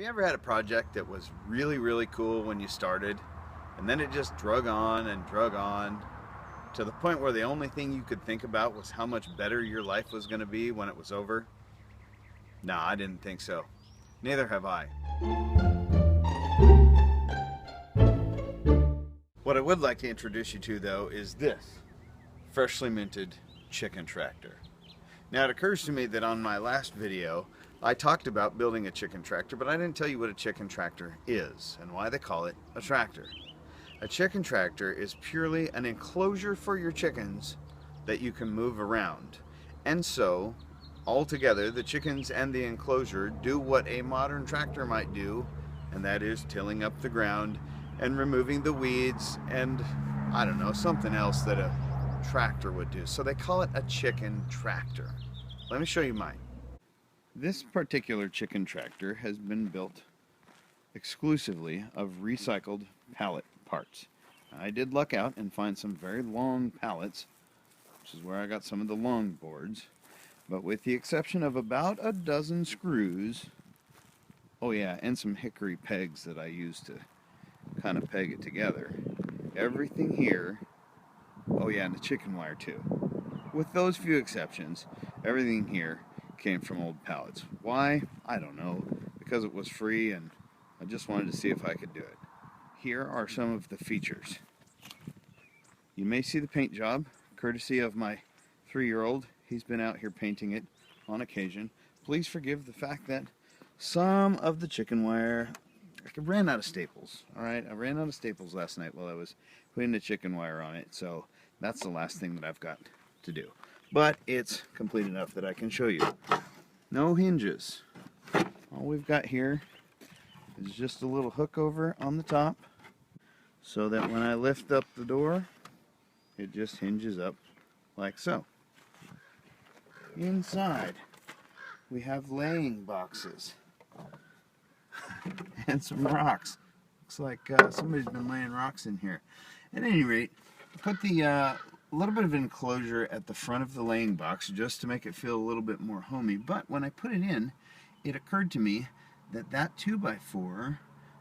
Have you ever had a project that was really cool when you started, and then it just drug on and drug on to the point where the only thing you could think about was how much better your life was going to be when it was over? Nah, I didn't think so. Neither have I. What I would like to introduce you to, though, is this freshly minted chicken tractor. Now, it occurs to me that on my last video I talked about building a chicken tractor, but I didn't tell you what a chicken tractor is and why they call it a tractor. A chicken tractor is purely an enclosure for your chickens that you can move around. And so, altogether, the chickens and the enclosure do what a modern tractor might do, and that is tilling up the ground and removing the weeds and, I don't know, something else that a tractor would do. So they call it a chicken tractor. Let me show you mine. This particular chicken tractor has been built exclusively of recycled pallet parts. I did luck out and find some very long pallets, which is where I got some of the long boards, but with the exception of about a dozen screws, oh yeah, and some hickory pegs that I used to kind of peg it together, everything here, oh yeah, and the chicken wire too, with those few exceptions, everything here came from old pallets. Why? I don't know. Because it was free and I just wanted to see if I could do it. Here are some of the features. You may see the paint job, courtesy of my 3-year-old. He's been out here painting it on occasion. Please forgive the fact that some of the chicken wire, I ran out of staples. Alright, I ran out of staples last night while I was putting the chicken wire on it, so that's the last thing that I've got to do. But it's complete enough that I can show you. No hinges. All we've got here is just a little hook over on the top so that when I lift up the door, it just hinges up like so. Inside, we have laying boxes and some rocks. Looks like somebody's been laying rocks in here. At any rate, put the a little bit of enclosure at the front of the laying box just to make it feel a little bit more homey. But when I put it in, it occurred to me that that 2x4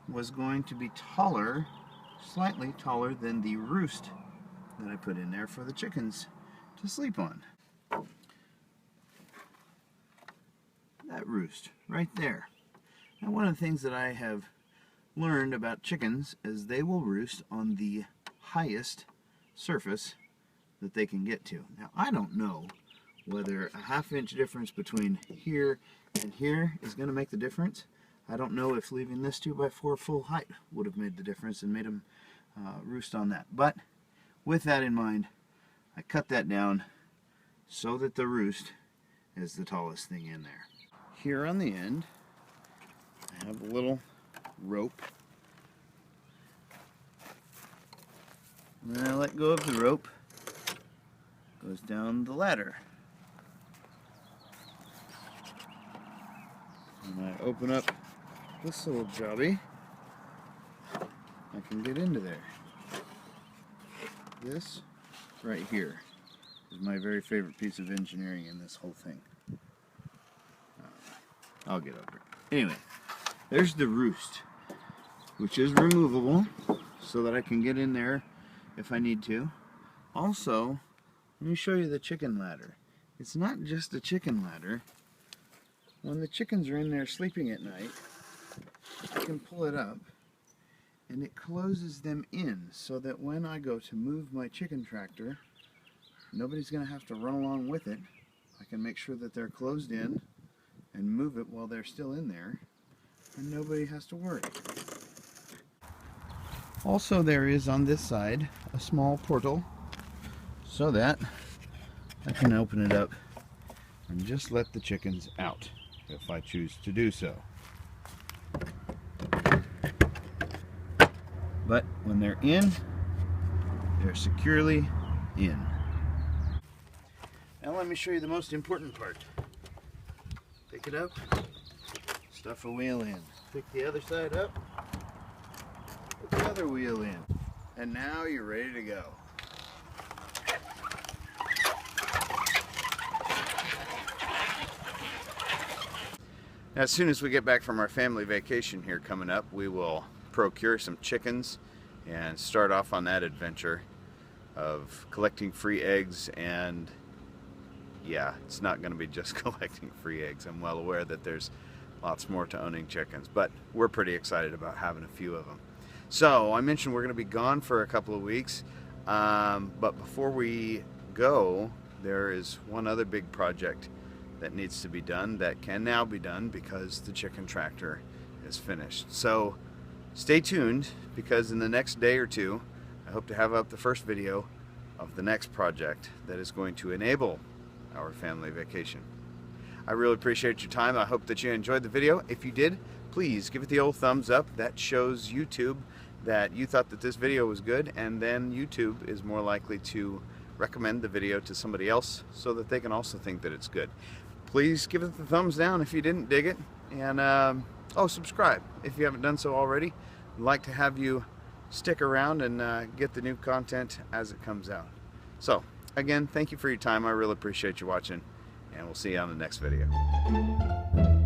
was going to be taller, slightly taller than the roost that I put in there for the chickens to sleep on. That roost right there. Now, one of the things that I have learned about chickens is they will roost on the highest surface that they can get to. Now, I don't know whether a ½ inch difference between here and here is going to make the difference. I don't know if leaving this 2x4 full height would have made the difference and made them roost on that. But with that in mind, I cut that down so that the roost is the tallest thing in there. Here on the end, I have a little rope. When I let go of the rope, goes down the ladder. When I open up this little jobby, I can get into there. This right here is my very favorite piece of engineering in this whole thing. I'll get over it. Anyway, there's the roost, which is removable so that I can get in there if I need to. Also, let me show you the chicken ladder. It's not just a chicken ladder. When the chickens are in there sleeping at night, I can pull it up and it closes them in so that when I go to move my chicken tractor, nobody's going to have to run along with it. I can make sure that they're closed in and move it while they're still in there, and nobody has to worry. Also, there is on this side a small portal so that I can open it up and just let the chickens out if I choose to do so. But when they're in, they're securely in. Now let me show you the most important part. Pick it up, stuff a wheel in. Pick the other side up, put the other wheel in. And now you're ready to go. Now, as soon as we get back from our family vacation here coming up, we will procure some chickens and start off on that adventure of collecting free eggs. And yeah, it's not going to be just collecting free eggs. I'm well aware that there's lots more to owning chickens, but we're pretty excited about having a few of them. So I mentioned we're going to be gone for a couple of weeks, but before we go, there is one other big project that needs to be done that can now be done because the chicken tractor is finished. So stay tuned, because in the next day or two I hope to have up the first video of the next project that is going to enable our family vacation. I really appreciate your time. I hope that you enjoyed the video. If you did, please give it the old thumbs up. That shows YouTube that you thought that this video was good, and then YouTube is more likely to recommend the video to somebody else so that they can also think that it's good. Please give it the thumbs down if you didn't dig it, and subscribe if you haven't done so already. I'd like to have you stick around and get the new content as it comes out. So again, thank you for your time. I really appreciate you watching, and we'll see you on the next video.